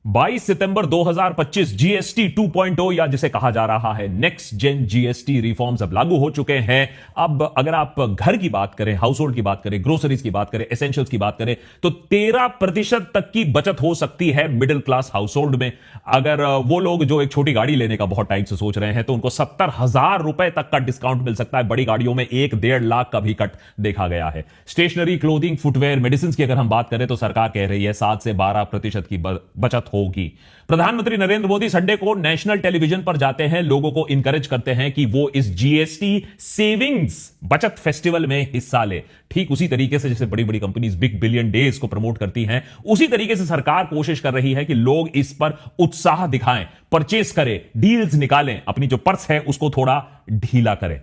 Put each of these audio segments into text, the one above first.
22 सितंबर 2025 GST 2.0 या जिसे कहा जा रहा है नेक्स्ट जेन जीएसटी रिफॉर्म्स अब लागू हो चुके हैं। अब अगर आप घर की बात करें, हाउस होल्ड की बात करें, ग्रोसरीज की बात करें, एसेंशियल्स की बात करें तो 13% तक की बचत हो सकती है मिडिल क्लास हाउस होल्ड में। अगर वो लोग जो एक छोटी गाड़ी लेने का बहुत टाइम से सोच रहे हैं तो उनको 70,000 रुपए तक का डिस्काउंट मिल सकता है। बड़ी गाड़ियों में 1-1.5 लाख का भी कट देखा गया है। स्टेशनरी, क्लोथिंग, फुटवेयर, मेडिसिन की अगर हम बात करें तो सरकार कह रही है 7 से 12% की बचत होगी। प्रधानमंत्री नरेंद्र मोदी संडे को नेशनल टेलीविजन पर जाते हैं, लोगों को इंकरेज करते हैं कि वो इस जीएसटी सेविंग्स बचत फेस्टिवल में हिस्सा ले। ठीक उसी तरीके से जैसे बड़ी बड़ी कंपनीज बिग बिलियन डेज को प्रमोट करती हैं, उसी तरीके से सरकार कोशिश कर रही है कि लोग इस पर उत्साह दिखाएं, परचेस करें, डील्स निकालें, अपनी जो पर्स है उसको थोड़ा ढीला करें।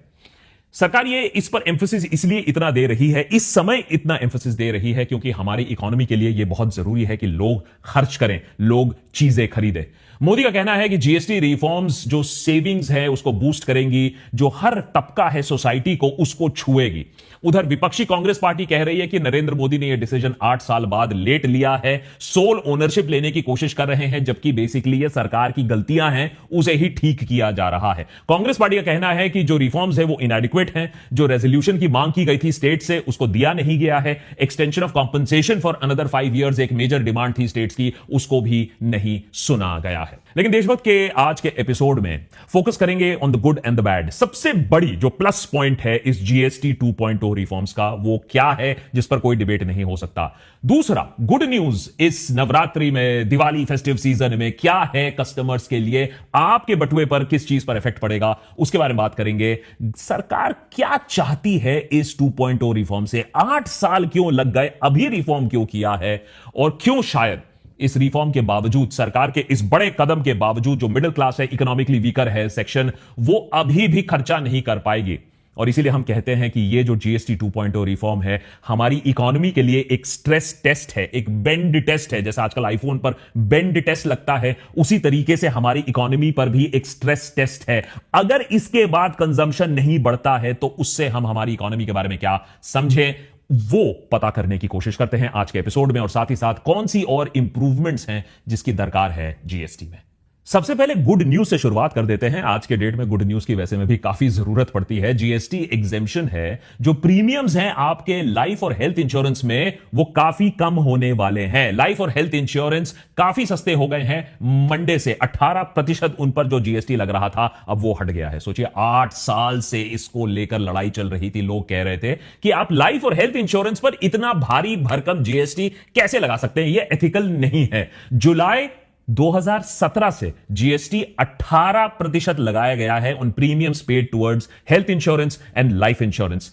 सरकार ये इस पर एम्फोसिस इसलिए इतना दे रही है, इस समय इतना एम्फोसिस दे रही है क्योंकि हमारी इकोनॉमी के लिए ये बहुत जरूरी है कि लोग खर्च करें, लोग चीजें खरीदें। मोदी का कहना है कि जीएसटी रिफॉर्म्स जो सेविंग्स है उसको बूस्ट करेंगी, जो हर तबका है सोसाइटी को उसको छुएगी। उधर विपक्षी कांग्रेस पार्टी कह रही है कि नरेंद्र मोदी ने यह डिसीजन 8 साल बाद लेट लिया है, सोल ओनरशिप लेने की कोशिश कर रहे हैं, जबकि बेसिकली ये सरकार की गलतियां हैं, उसे ही ठीक किया जा रहा है। कांग्रेस पार्टी का कहना है कि जो रिफॉर्म्स है वो इनएडिक्वेट हैं, जो रेजोल्यूशन की मांग की गई थी स्टेट से उसको दिया नहीं गया है, extension of compensation for another 5 years एक मेजर डिमांड थी स्टेट्स की, उसको भी नहीं सुना गया है। लेकिन देशभक्त के आज के एपिसोड में फोकस करेंगे on the good and the bad. सबसे बड़ी जो प्लस पॉइंट है इस जीएसटी 2.0 रिफॉर्म्स का वो क्या है जिस पर कोई डिबेट नहीं हो सकता। दूसरा गुड न्यूज इस नवरात्रि में, दिवाली फेस्टिव सीजन में क्या है कस्टमर्स के लिए, आपके बटुए पर किस चीज पर इफेक्ट पड़ेगा उसके बारे में बात करेंगे। सरकार क्या चाहती है इस 2.0 रिफॉर्म से, 8 साल क्यों लग गए, अभी रिफॉर्म क्यों किया है, और क्यों शायद इस रिफॉर्म के बावजूद, सरकार के इस बड़े कदम के बावजूद जो मिडिल क्लास है, इकोनॉमिकली वीकर है सेक्शन, वो अभी भी खर्चा नहीं कर पाएगी। और इसीलिए हम कहते हैं कि ये जो जीएसटी 2.0 रिफॉर्म है हमारी इकोनॉमी के लिए एक स्ट्रेस टेस्ट है, एक बेंड टेस्ट है। जैसे आजकल आईफोन पर बेंड टेस्ट लगता है, उसी तरीके से हमारी इकोनॉमी पर भी एक स्ट्रेस टेस्ट है। अगर इसके बाद कंजम्पशन नहीं बढ़ता है तो उससे हम हमारी इकोनॉमी के बारे में क्या समझें, वो पता करने की कोशिश करते हैं आज के एपिसोड में। और साथ ही साथ कौन सी और इंप्रूवमेंट्स हैं जिसकी दरकार है जीएसटी में। सबसे पहले गुड न्यूज से शुरुआत कर देते हैं। आज के डेट में गुड न्यूज की वैसे में भी काफी जरूरत पड़ती है। जीएसटी एग्जेम्पशन है, जो प्रीमियम्स हैं आपके लाइफ और हेल्थ इंश्योरेंस में वो काफी कम होने वाले हैं। लाइफ और हेल्थ इंश्योरेंस काफी सस्ते हो गए हैं मंडे से। 18% उन पर जो जीएसटी लग रहा था अब वो हट गया है। सोचिए 8 साल से इसको लेकर लड़ाई चल रही थी। लोग कह रहे थे कि आप लाइफ और हेल्थ इंश्योरेंस पर इतना भारी भरकम जीएसटी कैसे लगा सकते हैं, यह एथिकल नहीं है। जुलाई 2017 से जीएसटी 18% लगाया गया है on premiums paid towards health insurance and life insurance.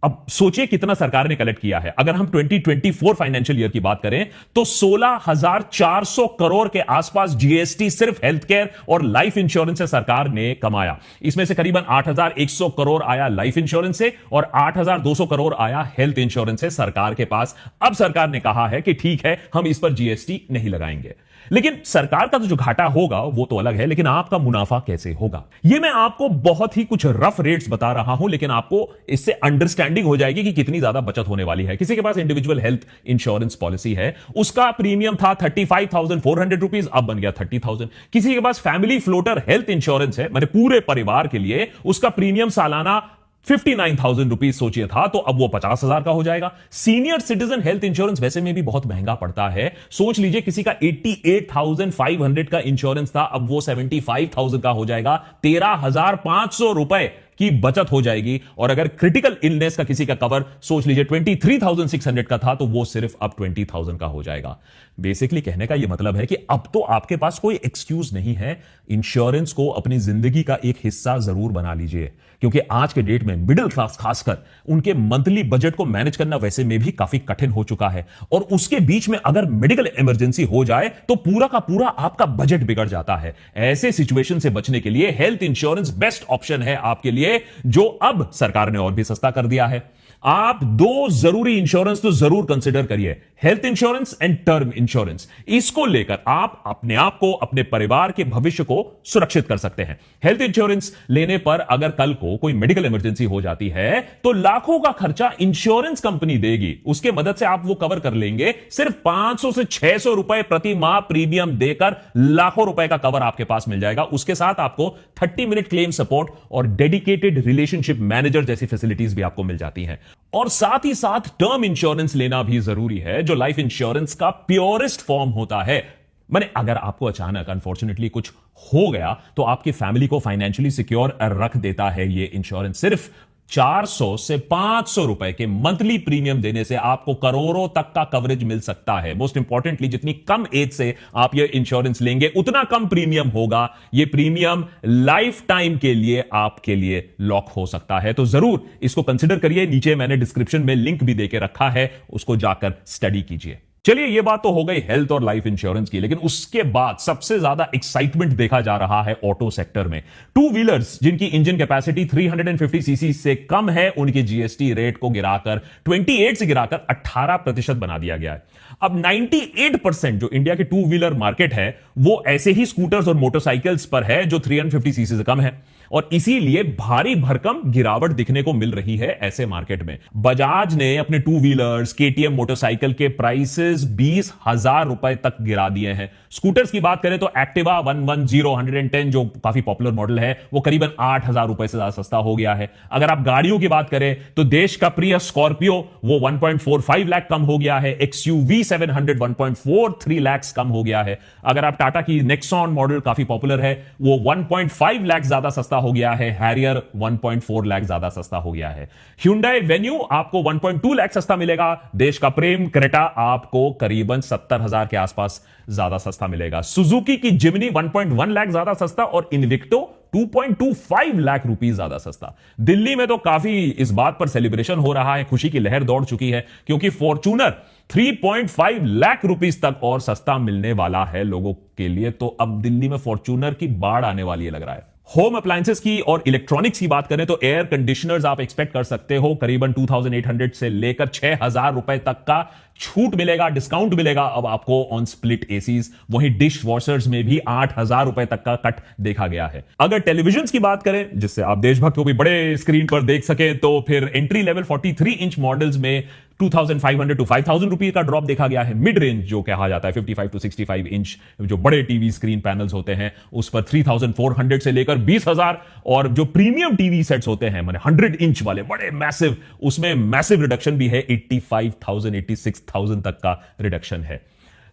अब सोचिए कितना सरकार ने कलेक्ट किया है। अगर हम 2024 फाइनेंशियल ईयर की बात करें तो 16,400 करोड़ के आसपास जीएसटी सिर्फ हेल्थ केयर और लाइफ इंश्योरेंस से सरकार ने कमाया। इसमें से करीबन 8,100 करोड़ आया लाइफ इंश्योरेंस से और 8,200 करोड़ आया हेल्थ इंश्योरेंस से सरकार के पास। अब सरकार ने कहा है कि ठीक है, हम इस पर जीएसटी नहीं लगाएंगे। लेकिन सरकार का तो जो घाटा होगा वो तो अलग है, लेकिन आपका मुनाफा कैसे होगा, ये मैं आपको बहुत ही कुछ रफ रेट्स बता रहा हूं, लेकिन आपको इससे अंडरस्टैंडिंग हो जाएगी कि कितनी ज्यादा बचत होने वाली है। किसी के पास इंडिविजुअल हेल्थ इंश्योरेंस पॉलिसी है, उसका प्रीमियम था 35,400 रुपीज, अब बन गया 30,000। किसी के पास फैमिली फ्लोटर हेल्थ इंश्योरेंस है, माने पूरे परिवार के लिए, उसका प्रीमियम सालाना 59,000 रुपीज सोचिए था, तो अब वो 50,000 का हो जाएगा। सीनियर सिटीजन हेल्थ इंश्योरेंस वैसे में भी बहुत महंगा पड़ता है। सोच लीजिए किसी का 88,500 का इंश्योरेंस था, अब वो 75,000 का हो जाएगा। 13,500 रुपए की बचत हो जाएगी। और अगर क्रिटिकल इलनेस का किसी का कवर सोच लीजिए 23,600 का था, तो वो सिर्फ अब 20,000 का हो जाएगा। बेसिकली कहने का यह मतलब है कि अब तो आपके पास कोई एक्सक्यूज नहीं है, इंश्योरेंस को अपनी जिंदगी का एक हिस्सा जरूर बना लीजिए। क्योंकि आज के डेट में मिडिल क्लास खासकर, उनके मंथली बजट को मैनेज करना वैसे में भी काफी कठिन हो चुका है। और उसके बीच में अगर मेडिकल इमरजेंसी हो जाए तो पूरा का पूरा आपका बजट बिगड़ जाता है। ऐसे सिचुएशन से बचने के लिए हेल्थ इंश्योरेंस बेस्ट ऑप्शन है आपके लिए, जो अब सरकार ने और भी सस्ता कर दिया है। आप दो जरूरी इंश्योरेंस तो जरूर कंसिडर करिए, health insurance and term insurance. इसको लेकर आप अपने आप को, अपने परिवार के भविष्य को सुरक्षित कर सकते हैं। हेल्थ इंश्योरेंस लेने पर अगर कल को कोई मेडिकल इमरजेंसी हो जाती है तो लाखों का खर्चा इंश्योरेंस कंपनी देगी। उसके मदद से आप वो कवर कर लेंगे। सिर्फ 500 से 600 रुपए प्रति माह प्रीमियम देकर लाखों रुपए का कवर आपके पास मिल जाएगा। उसके साथ आपको 30 मिनट क्लेम सपोर्ट और डेडिकेटेड रिलेशनशिप मैनेजर जैसी फैसिलिटीज भी आपको मिल जाती हैं। और साथ ही साथ टर्म इंश्योरेंस लेना भी जरूरी है, जो लाइफ इंश्योरेंस का प्योरेस्ट फॉर्म होता है। मैंने अगर आपको अचानक अनफॉर्चुनेटली कुछ हो गया तो आपकी फैमिली को फाइनेंशियली सिक्योर रख देता है ये इंश्योरेंस। सिर्फ 400 से 500 रुपए के मंथली प्रीमियम देने से आपको करोड़ों तक का कवरेज मिल सकता है। मोस्ट इंपॉर्टेंटली, जितनी कम एज से आप ये इंश्योरेंस लेंगे उतना कम प्रीमियम होगा। ये प्रीमियम लाइफ टाइम के लिए आपके लिए लॉक हो सकता है। तो जरूर इसको कंसिडर करिए। नीचे मैंने डिस्क्रिप्शन में लिंक भी देके रखा है, उसको जाकर स्टडी कीजिए। चलिए, ये बात तो हो गई हेल्थ और लाइफ इंश्योरेंस की, लेकिन उसके बाद सबसे ज्यादा एक्साइटमेंट देखा जा रहा है ऑटो सेक्टर में। टू व्हीलर्स जिनकी इंजन कैपेसिटी 350 सीसी से कम है, उनकी जीएसटी रेट को गिराकर 28 से गिराकर 18% बना दिया गया है। अब 98% जो इंडिया के टू व्हीलर मार्केट है वो ऐसे ही स्कूटर्स और मोटरसाइकिल्स पर है जो 350 सीसी से कम है, और इसीलिए भारी भरकम गिरावट दिखने को मिल रही है ऐसे मार्केट में। बजाज ने अपने टू व्हीलर्स, केटीएम मोटरसाइकिल के प्राइसेस 20,000 रुपए तक गिरा दिए हैं। स्कूटर्स की बात करें तो एक्टिवा 110 110 जो काफी पॉपुलर मॉडल है वो करीबन 8,000 रुपए से ज्यादा सस्ता हो गया है। अगर आप गाड़ियों की बात करें तो देश का प्रिय स्कॉर्पियो वो 1.45 लाख कम हो गया है। एक्सयूवी 700 1.43 लाख कम हो गया है। अगर आप टाटा की नेक्सॉन मॉडल काफी पॉपुलर है वो 1.5 लाख ज्यादा सस्ता हो गया है। हैरियर 1.4 लाख ज्यादा सस्ता हो गया है। Hyundai वेन्यू आपको 1.2 लाख सस्ता मिलेगा। देश का प्रेम क्रेटा आपको करीबन 70,000 के आसपास ज्यादा सस्ता मिलेगा। सुजुकी की जिमनी 1.1 लाख ज्यादा सस्ता और इन्विक्टो 2.25 लाख रुपीस ज्यादा सस्ता। दिल्ली में तो काफी इस बात पर सेलिब्रेशन हो रहा है, खुशी की लहर दौड़ चुकी है, क्योंकि फॉर्च्यूनर 3.5 लाख रुपीस तक और सस्ता मिलने वाला है लोगों के लिए। तो अब दिल्ली में फॉर्च्यूनर की बाढ़ आने वाली है लग रहा है। होम अप्लायंसेस की और इलेक्ट्रॉनिक्स की बात करें तो एयर कंडीशनर्स आप एक्सपेक्ट कर सकते हो करीबन 2,800 से लेकर 6,000 रुपए तक का छूट मिलेगा, डिस्काउंट मिलेगा अब आपको ऑन स्प्लिट एसीज। वहीं डिश वॉशर्स में भी 8,000 रुपए तक का कट देखा गया है। अगर टेलीविजन की बात करें जिससे आप देशभक्त को भी बड़े स्क्रीन पर देख सके तो फिर एंट्री लेवल 43 इंच मॉडल्स में 2,500 to 5,000 रुपए का ड्रॉप देखा गया है। मिड रेंज जो कहा जाता है 55 to 65 इंच जो बड़े टीवी स्क्रीन पैनल्स होते हैं उस पर 3,400 से लेकर 20,000, और जो प्रीमियम टीवी सेट्स होते हैं माने 100 इंच वाले बड़े मैसिव, उसमें मैसिव रिडक्शन भी है, 85,000 86,000 तक का रिडक्शन है।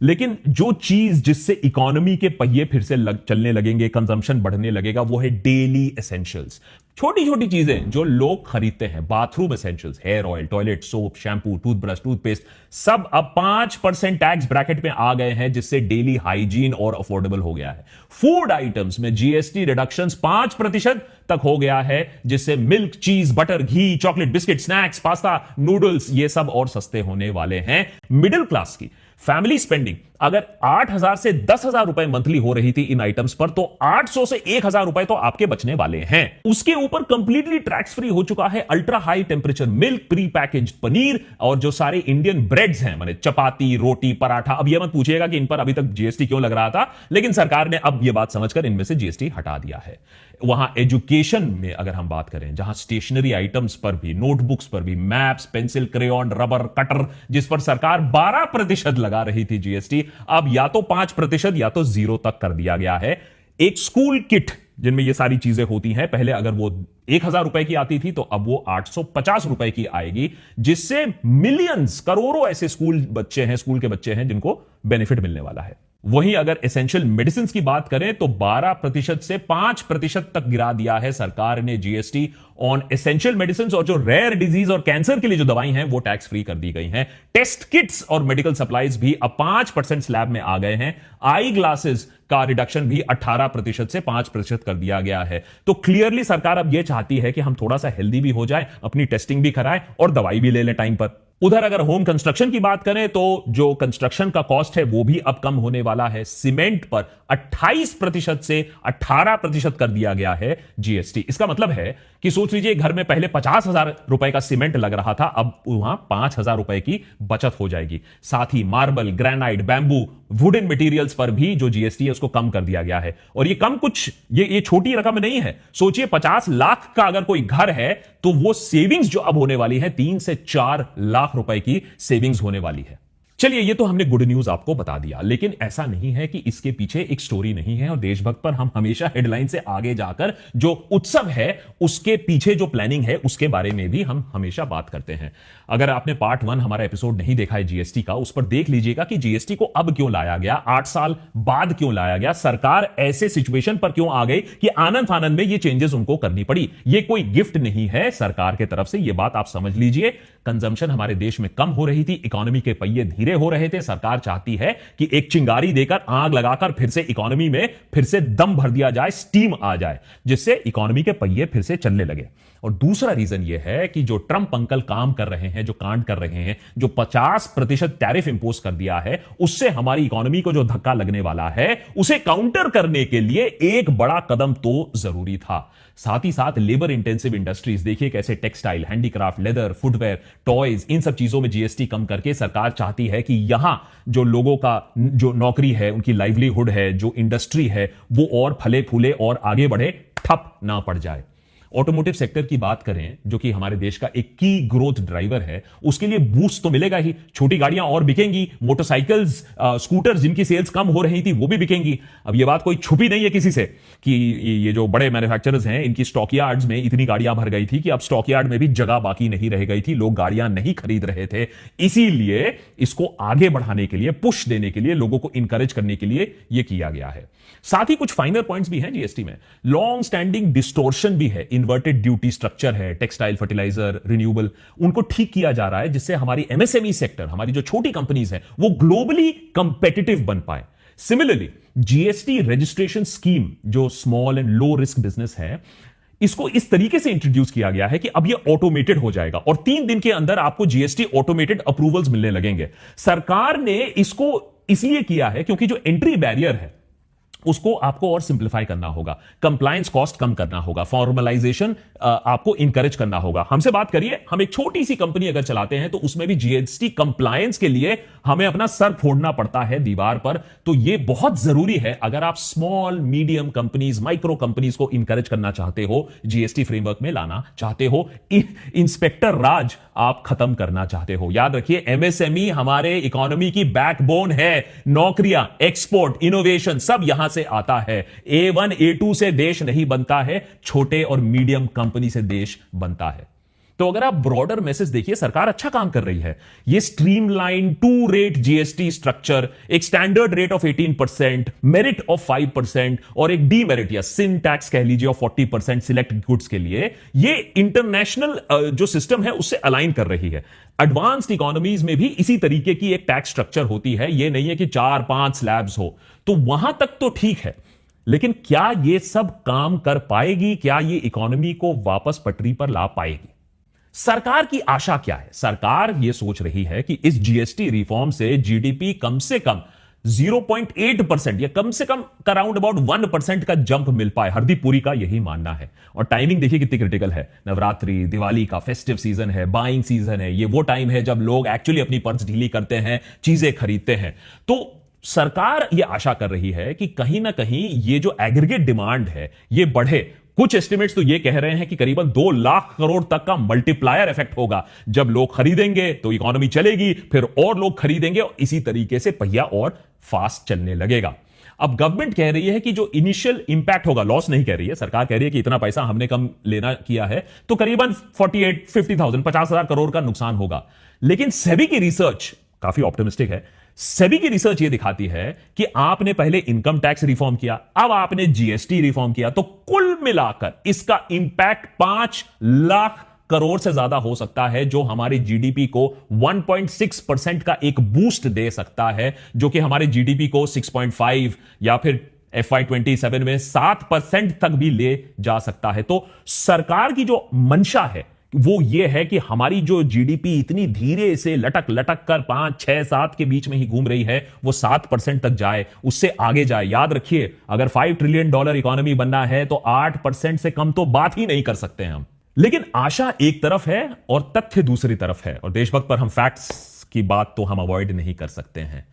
लेकिन जो चीज जिससे इकोनॉमी के पहिए फिर से चलने लगेंगे, कंजम्पशन बढ़ने लगेगा, वो है डेली एसेंशियल्स। छोटी छोटी चीजें जो लोग खरीदते हैं, bathroom essentials, hair oil, toilet soap, shampoo, toothbrush, toothpaste, सब अब 5% टैक्स ब्रैकेट में आ गए हैं, जिससे डेली हाइजीन और अफोर्डेबल हो गया है। फूड आइटम्स में जीएसटी रिडक्शन 5% तक हो गया है, जिससे मिल्क, चीज, बटर, घी, chocolate, biscuit, snacks, pasta, noodles ये सब और सस्ते होने वाले हैं। मिडिल क्लास की फैमिली स्पेंडिंग अगर 8,000 से 10,000 रुपए मंथली हो रही थी इन आइटम्स पर, तो 800 से 1,000 रुपए तो आपके बचने वाले हैं। उसके ऊपर कंप्लीटली टैक्स फ्री हो चुका है ultra high temperature milk, pre package paneer और जो सारे इंडियन ब्रेड्स हैं, माने चपाती, रोटी, पराठा। अब यह मत पूछिएगा कि इन पर अभी तक जीएसटी क्यों लग रहा था, लेकिन सरकार ने अब यह बात समझकर इनमें से जीएसटी हटा दिया है। वहां एजुकेशन में अगर हम बात करें, जहां स्टेशनरी आइटम्स पर भी, नोटबुक्स पर भी, maps, pencil, crayon, rubber, cutter, जिस पर सरकार 12% लगा रही थी जीएसटी, अब या तो 5% या तो 0 तक कर दिया गया है। एक स्कूल किट जिनमें ये सारी चीजें होती हैं, पहले अगर वो 1,000 रुपए की आती थी तो अब वो 850 रुपए की आएगी, जिससे मिलियंस, करोड़ों ऐसे स्कूल के बच्चे हैं जिनको बेनिफिट मिलने वाला है। वहीं अगर एसेंशियल मेडिसिन की बात करें तो 12% से 5% तक गिरा दिया है सरकार ने जीएसटी ऑन एसेंशियल मेडिसिन, और जो रेयर डिजीज और कैंसर के लिए जो दवाई हैं वो टैक्स फ्री कर दी गई हैं। टेस्ट किट्स और मेडिकल सप्लाईज भी अब 5% स्लैब में आ गए हैं। आई ग्लासेस का रिडक्शन भी 18% से 5% कर दिया गया है। तो क्लियरली सरकार अब यह चाहती है कि हम थोड़ा सा हेल्दी भी हो जाए, अपनी टेस्टिंग भी कराएं और दवाई भी ले लें टाइम पर। उधर अगर होम कंस्ट्रक्शन की बात करें तो जो कंस्ट्रक्शन का कॉस्ट है वो भी अब कम होने वाला है। सीमेंट पर 28% से 18% कर दिया गया है जीएसटी। इसका मतलब है कि सोच लीजिए घर में पहले 50,000 रुपए का सीमेंट लग रहा था, अब वहां 5,000 रुपए की बचत हो जाएगी। साथ ही marble, granite, bamboo, wooden materials पर भी जो जीएसटी है उसको कम कर दिया गया है। और ये कम कुछ, ये छोटी रकम नहीं है। सोचिए 50 लाख का अगर कोई घर है तो वो सेविंग्स जो अब होने वाली है 3 से 4 लाख रुपए की सेविंग्स होने वाली है। चलिए, ये तो हमने गुड न्यूज आपको बता दिया, लेकिन ऐसा नहीं है कि इसके पीछे एक स्टोरी नहीं है। और देशभक्त पर हम हमेशा हेडलाइन से आगे जाकर जो उत्सव है उसके पीछे जो प्लानिंग है उसके बारे में भी हम हमेशा बात करते हैं। अगर आपने पार्ट 1 हमारा एपिसोड नहीं देखा है जीएसटी का, उस पर देख लीजिएगा कि जीएसटी को अब क्यों लाया गया, 8 साल बाद क्यों लाया गया, सरकार ऐसे सिचुएशन पर क्यों आ गई कि आनंद फानंद में ये चेंजेस उनको करनी पड़ी। ये कोई गिफ्ट नहीं है सरकार की तरफ से, ये बात आप समझ लीजिए। कंजम्पशन हमारे देश में कम हो रही थी, इकोनॉमी के पहिए धीरे हो रहे थे। सरकार चाहती है कि एक चिंगारी देकर, आग लगाकर फिर से इकोनॉमी में फिर से दम भर दिया जाए, स्टीम आ जाए, जिससे इकोनॉमी के पहिए फिर से चलने लगे। और दूसरा रीजन यह है कि जो ट्रंप अंकल काम कर रहे हैं, जो कांड कर रहे हैं, जो 50% टैरिफ इंपोज कर दिया है, उससे हमारी इकोनॉमी को जो धक्का लगने वाला है उसे काउंटर करने के लिए एक बड़ा कदम तो जरूरी था। साथ ही साथ लेबर इंटेंसिव इंडस्ट्रीज देखिए कैसे textile, handicraft, leather, footwear, toys, इन सब चीजों में जीएसटी कम करके सरकार चाहती है कि यहां जो लोगों का जो नौकरी है, उनकी लाइवलीहुड है, जो इंडस्ट्री है, वो और फले फूले और आगे बढ़े, ठप ना पड़ जाए। ऑटोमोटिव सेक्टर की बात करें जो कि हमारे देश का एक की ग्रोथ ड्राइवर है, उसके लिए बूस्ट तो मिलेगा ही। छोटी गाड़ियां और बिकेंगी, मोटरसाइकिल्स, स्कूटर जिनकी सेल्स कम हो रही थी वो भी बिकेंगी। अब ये बात कोई छुपी नहीं है किसी से कि ये जो बड़े मैन्युफैक्चरर्स हैं इनकी स्टॉक यार्ड्स में इतनी गाड़ियां भर गई थी कि अब स्टॉक यार्ड में भी जगह बाकी नहीं रह गई थी, लोग गाड़ियां नहीं खरीद रहे थे। इसीलिए इसको आगे बढ़ाने के लिए, पुश देने के लिए, लोगों को इंकरेज करने के लिए यह किया गया है। साथ ही कुछ फाइनल पॉइंट्स भी हैं जीएसटी में। लॉन्ग स्टैंडिंग डिस्टोर्शन भी है, इन्वर्टेड ड्यूटी स्ट्रक्चर है, टेक्सटाइल, फर्टिलाइजर, रिन्यूएबल, उनको ठीक किया जा रहा है जिससे हमारी एमएसएमई सेक्टर, हमारी जो छोटी कंपनीज हैं, वो ग्लोबली कंपेटिटिव बन पाए। सिमिलरली जीएसटी रजिस्ट्रेशन स्कीम जो small and low risk business है, इसको इस तरीके से इंट्रोड्यूस किया गया है कि अब ये ऑटोमेटेड हो जाएगा और 3 दिन के अंदर आपको जीएसटी ऑटोमेटेड अप्रूवल्स मिलने लगेंगे। सरकार ने इसको इसलिए किया है क्योंकि जो एंट्री बैरियर है उसको आपको और सिंप्लीफाई करना होगा, कंप्लायंस कॉस्ट कम करना होगा, फॉर्मलाइजेशन आपको इंकरेज करना होगा। हमसे बात करिए, हम एक छोटी सी कंपनी अगर चलाते हैं तो उसमें भी जीएसटी कंप्लायंस के लिए हमें अपना सर फोड़ना पड़ता है दीवार पर। तो यह बहुत जरूरी है अगर आप small medium companies, micro companies को इंकरेज करना चाहते हो, जीएसटी फ्रेमवर्क में लाना चाहते हो, इंस्पेक्टर राज आप खत्म करना चाहते हो। याद रखिए, एमएसएमई हमारे इकोनॉमी की बैकबोन है। नौकरियां, एक्सपोर्ट, इनोवेशन सब यहां से आता है। A1 A2 से देश नहीं बनता है, छोटे और मीडियम कंपनी से देश बनता है। तो अगर आप ब्रॉडर मैसेज देखिए, सरकार अच्छा काम कर रही है। ये स्ट्रीमलाइन 2 रेट जीएसटी स्ट्रक्चर, एक standard rate of 18%, merit of 5% और एक डीमेरिट या सिन टैक्स कह लीजिए ऑफ 40% सिलेक्ट गुड्स के लिए, ये इंटरनेशनल जो सिस्टम है उससे अलाइन कर रही है। एडवांस्ड इकोनॉमीज में भी इसी तरीके की एक टैक्स स्ट्रक्चर होती है। ये नहीं है कि 4-5 स्लैब्स हो, तो वहां तक तो ठीक है, लेकिन क्या ये सब काम कर पाएगी? क्या ये इकोनॉमी को वापस पटरी पर ला पाएगी? सरकार की आशा क्या है? सरकार यह सोच रही है कि इस जीएसटी रिफॉर्म से जीडीपी कम से कम 0.8% या कम से कम अराउंड अबाउट 1% का जंप मिल पाए। हरदीप पुरी का यही मानना है। और टाइमिंग देखिए कितनी क्रिटिकल है। नवरात्रि, दिवाली का फेस्टिव सीजन है, बाइंग सीजन है। ये वो टाइम है जब लोग एक्चुअली अपनी पर्स ढीली करते हैं, चीजें खरीदते हैं। तो सरकार यह आशा कर रही है कि कहीं ना कहीं ये जो एग्रीगेट डिमांड है ये बढ़े। कुछ एस्टिमेट्स तो ये कह रहे हैं कि करीबन 2 लाख करोड़ तक का मल्टीप्लायर इफेक्ट होगा। जब लोग खरीदेंगे तो इकोनॉमी चलेगी, फिर और लोग खरीदेंगे और इसी तरीके से पहिया और फास्ट चलने लगेगा। अब गवर्नमेंट कह रही है कि जो इनिशियल इंपैक्ट होगा, लॉस नहीं कह रही है, सरकार कह रही है कि इतना पैसा हमने कम लेना किया है तो करीबन 50,000 करोड़ का नुकसान होगा। लेकिन सेबी की रिसर्च काफी ऑप्टिमिस्टिक है। सेबी की रिसर्च यह दिखाती है कि आपने पहले इनकम टैक्स रिफॉर्म किया, अब आपने जीएसटी रिफॉर्म किया, तो कुल मिलाकर इसका इंपैक्ट 5 लाख करोड़ से ज्यादा हो सकता है, जो हमारे जीडीपी को 1.6% का एक बूस्ट दे सकता है, जो कि हमारे जीडीपी को 6.5 या फिर FY27 में 7% तक भी ले जा सकता है। तो सरकार की जो मंशा है वो ये है कि हमारी जो जीडीपी इतनी धीरे से लटक लटक कर 5, 6, 7 के बीच में ही घूम रही है, वो 7% तक जाए, उससे आगे जाए। याद रखिए, अगर $5 ट्रिलियन इकोनॉमी बनना है तो 8% से कम तो बात ही नहीं कर सकते हैं हम। लेकिन आशा एक तरफ है और तथ्य दूसरी तरफ है, और देशभक्त पर हम फैक्ट्स की बात तो हम अवॉइड नहीं कर सकते हैं।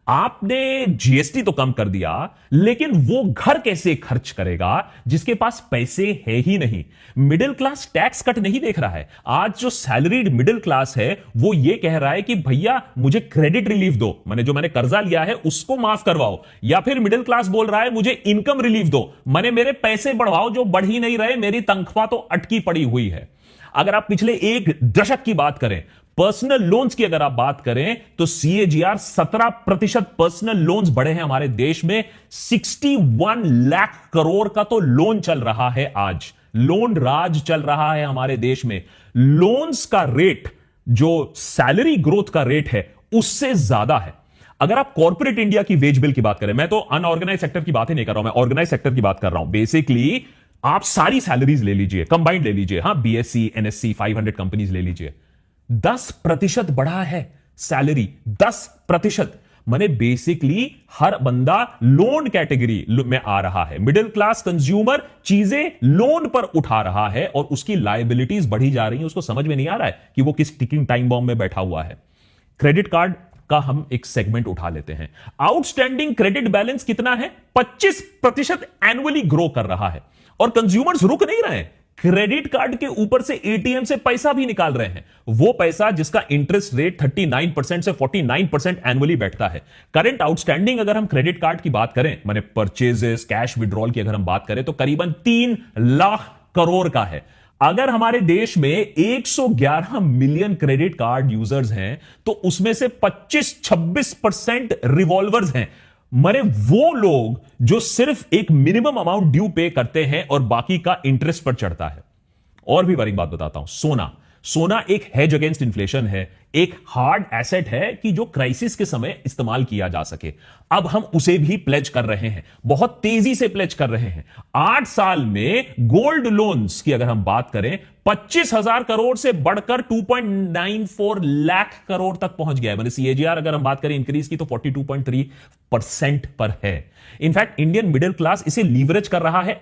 आपने जीएसटी तो कम कर दिया, लेकिन वो घर कैसे खर्च करेगा जिसके पास पैसे है ही नहीं? मिडिल क्लास टैक्स कट नहीं देख रहा है। आज जो सैलरीड मिडिल क्लास है वो ये कह रहा है कि भैया मुझे क्रेडिट रिलीफ दो, मैंने कर्जा लिया है उसको माफ करवाओ। या फिर मिडिल क्लास बोल रहा है मुझे इनकम रिलीफ दो, मेरे पैसे बढ़वाओ जो बढ़ ही नहीं रहे, मेरी तनख्वाह तो अटकी पड़ी हुई है। अगर आप पिछले एक दशक की बात करें, पर्सनल लोन्स की अगर आप बात करें, तो सीएजीआर 17% पर्सनल लोन्स बढ़े हैं हमारे देश में। 61 लाख करोड़ का तो लोन चल रहा है आज, लोन राज चल रहा है हमारे देश में। लोन्स का रेट जो सैलरी ग्रोथ का रेट है उससे ज्यादा है। अगर आप कॉर्पोरेट इंडिया की वेज बिल की बात करें, मैं तो अनऑर्गेनाइज सेक्टर की बात ही नहीं कर रहा हूं, मैं ऑर्गेनाइज सेक्टर की बात कर रहा हूं। बेसिकली आप सारी सैलरीज ले लीजिए, कंबाइंड ले लीजिए, हाँ, बीएससी एनएससी 500 कंपनीज ले लीजिए, 10% बढ़ा है सैलरी, 10%। माने बेसिकली हर बंदा लोन कैटेगरी में आ रहा है। मिडिल क्लास कंज्यूमर चीजें लोन पर उठा रहा है और उसकी लायबिलिटीज बढ़ी जा रही है। उसको समझ में नहीं आ रहा है कि वो किस टिकिंग टाइम बॉम्ब में बैठा हुआ है। क्रेडिट कार्ड का हम एक सेगमेंट उठा लेते हैं। आउटस्टैंडिंग क्रेडिट बैलेंस कितना है? 25% एनुअली ग्रो कर रहा है और कंज्यूमर्स रुक नहीं रहे हैं। क्रेडिट कार्ड के ऊपर से एटीएम से पैसा भी निकाल रहे हैं, वो पैसा जिसका इंटरेस्ट रेट 39% से 49% एनुअली बैठता है। करंट आउटस्टैंडिंग अगर हम क्रेडिट कार्ड की बात करें, माने परचेजेस, कैश विड्रॉल की अगर हम बात करें, तो करीबन 3 लाख करोड़ का है। अगर हमारे देश में 111 मिलियन क्रेडिट कार्ड यूजर्स हैं, तो उसमें से 25-26% रिवॉल्वर्स हैं। मरे वो लोग जो सिर्फ एक मिनिमम अमाउंट ड्यू पे करते हैं और बाकी का इंटरेस्ट पर चढ़ता है। और भी बारीक बात बताता हूं, सोना एक हेज अगेंस्ट इन्फ्लेशन है, एक हार्ड एसेट है कि जो क्राइसिस के समय इस्तेमाल किया जा सके। अब हम उसे भी प्लेज कर रहे हैं, बहुत तेजी से प्लेज कर रहे हैं। 8 साल में गोल्ड लोन्स की अगर हम बात करें, 25,000 करोड़ से बढ़कर 2.94 लाख करोड़ तक पहुंच गया है। मतलब सीएजीआर अगर हम बात करें इंक्रीज की, तो 42.3% पर है। इनफैक्ट इंडियन मिडिल क्लास इसे लीवरेज कर रहा है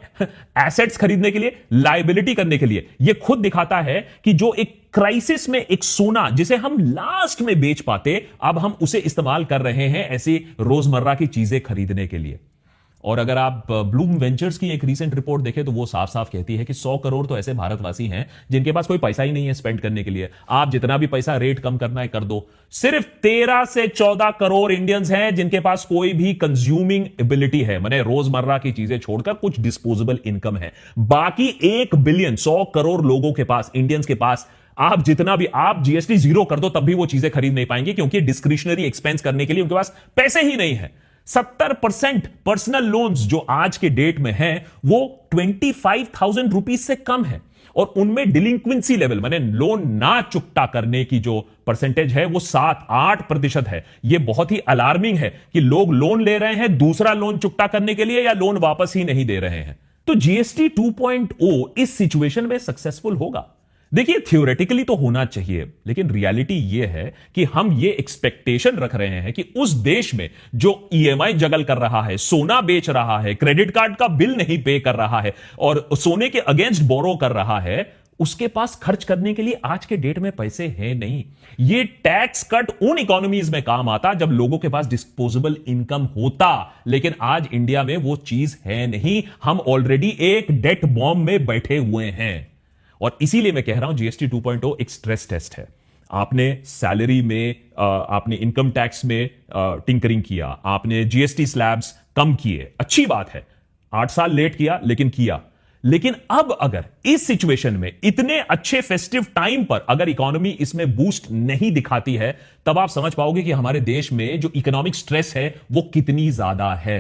एसेट्स खरीदने के लिए, लायबिलिटी करने के लिए। यह खुद दिखाता है कि जो एक क्राइसिस में एक सोना जिसे हम लास्ट में बेच पाते, अब हम उसे इस्तेमाल कर रहे हैं ऐसी रोजमर्रा की चीजें खरीदने के लिए। और अगर आप ब्लूम वेंचर्स की एक रीसेंट रिपोर्ट देखें, तो वो साफ साफ कहती है कि 100 करोड़ तो ऐसे भारतवासी हैं जिनके पास कोई पैसा ही नहीं है स्पेंड करने के लिए। आप जितना भी पैसा रेट कम करना है कर दो। सिर्फ 13 से 14 करोड़ इंडियंस हैं जिनके पास कोई भी कंज्यूमिंग एबिलिटी है, माने रोजमर्रा की चीजें छोड़कर कुछ डिस्पोजेबल इनकम है। बाकी 1 बिलियन 100 करोड़ लोगों के पास, इंडियंस के पास, आप जितना भी आप जीएसटी 0 कर दो तब भी वो चीजें खरीद नहीं पाएंगे, क्योंकि डिस्क्रिशनरी एक्सपेंस करने के लिए उनके पास पैसे ही नहीं है। 70% पर्सनल लोन्स जो आज के डेट में हैं, वो 25,000 रुपीज से कम है, और उनमें डिलिंक्वेंसी लेवल, माने लोन ना चुकता करने की जो परसेंटेज है, वो 7-8% है। यह बहुत ही अलार्मिंग है कि लोग लोन ले रहे हैं दूसरा लोन चुकता करने के लिए, या लोन वापस ही नहीं दे रहे हैं। तो जीएसटी 2.0 इस सिचुएशन में सक्सेसफुल होगा। देखिए, थियोरेटिकली तो होना चाहिए, लेकिन रियलिटी यह है कि हम ये एक्सपेक्टेशन रख रहे हैं कि उस देश में जो ईएमआई जगल कर रहा है, सोना बेच रहा है, क्रेडिट कार्ड का बिल नहीं पे कर रहा है और सोने के अगेंस्ट बोरो कर रहा है, उसके पास खर्च करने के लिए आज के डेट में पैसे हैं नहीं। ये टैक्स कट उन इकोनॉमीज में काम आता जब लोगों के पास डिस्पोजेबल इनकम होता, लेकिन आज इंडिया में वो चीज है नहीं। हम ऑलरेडी एक डेट बॉम्ब में बैठे हुए हैं, और इसीलिए मैं कह रहा हूं जीएसटी 2.0 एक स्ट्रेस टेस्ट है। आपने सैलरी में, आपने इनकम टैक्स में टिंकरिंग किया, आपने जीएसटी स्लैब्स कम किए, अच्छी बात है। 8 साल लेट किया लेकिन किया। लेकिन अब अगर इस सिचुएशन में इतने अच्छे फेस्टिव टाइम पर अगर इकोनॉमी इसमें बूस्ट नहीं दिखाती है, तब आप समझ पाओगे कि हमारे देश में जो इकोनॉमिक स्ट्रेस है वो कितनी ज्यादा है।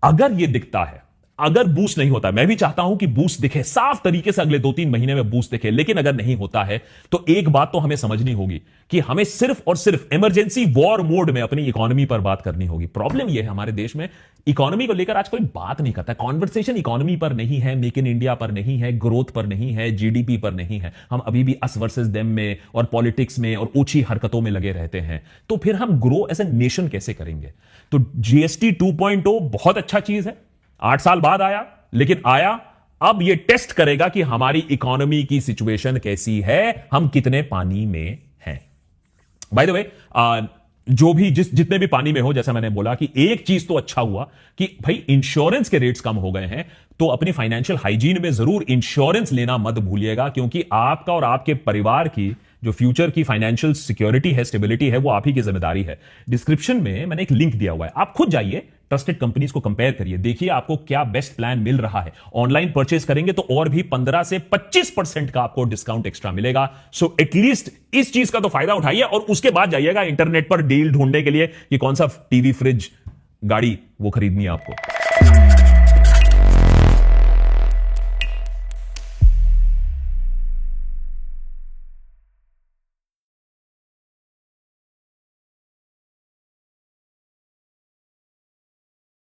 अगर यह दिखता है, अगर बूस्ट नहीं होता, मैं भी चाहता हूं कि बूस्ट दिखे साफ तरीके से, अगले 2-3 महीने में बूस्ट दिखे, लेकिन अगर नहीं होता है तो एक बात तो हमें समझनी होगी कि हमें सिर्फ और सिर्फ इमरजेंसी वॉर मोड में अपनी इकोनॉमी पर बात करनी होगी। प्रॉब्लम यह है हमारे देश में इकोनॉमी को लेकर आज कोई बात नहीं करता, कॉन्वर्सेशन इकोनॉमी पर नहीं है, मेक इन इंडिया पर नहीं है, ग्रोथ पर नहीं है, जीडीपी पर नहीं है। हम अभी भी अस वर्सेस देम में और पॉलिटिक्स में और ऊंची हरकतों में लगे रहते हैं। तो फिर हम ग्रो एज ए नेशन कैसे करेंगे? तो जीएसटी 2.0 बहुत अच्छा चीज है, 8 साल बाद आया, लेकिन आया। अब यह टेस्ट करेगा कि हमारी इकोनॉमी की सिचुएशन कैसी है, हम कितने पानी में हैं। बाय द वे, जो भी जितने भी पानी में हो, जैसा मैंने बोला कि एक चीज तो अच्छा हुआ कि भाई इंश्योरेंस के रेट्स कम हो गए हैं, तो अपनी फाइनेंशियल हाइजीन में जरूर इंश्योरेंस लेना मत भूलिएगा, क्योंकि आपका और आपके परिवार की जो फ्यूचर की फाइनेंशियल सिक्योरिटी है, स्टेबिलिटी है, वो आप ही की जिम्मेदारी है। डिस्क्रिप्शन में मैंने एक लिंक दिया हुआ है, आप खुद जाइए, ट्रस्टेड कंपनीज को कंपेयर करिए, देखिए आपको क्या बेस्ट प्लान मिल रहा है। ऑनलाइन परचेज करेंगे तो और भी 15 से 25% का आपको डिस्काउंट एक्स्ट्रा मिलेगा। सो एटलीस्ट इस चीज का तो फायदा उठाइए, और उसके बाद जाइएगा इंटरनेट पर डील ढूंढने के लिए कि कौन सा टीवी, फ्रिज, गाड़ी वो खरीदनी है आपको।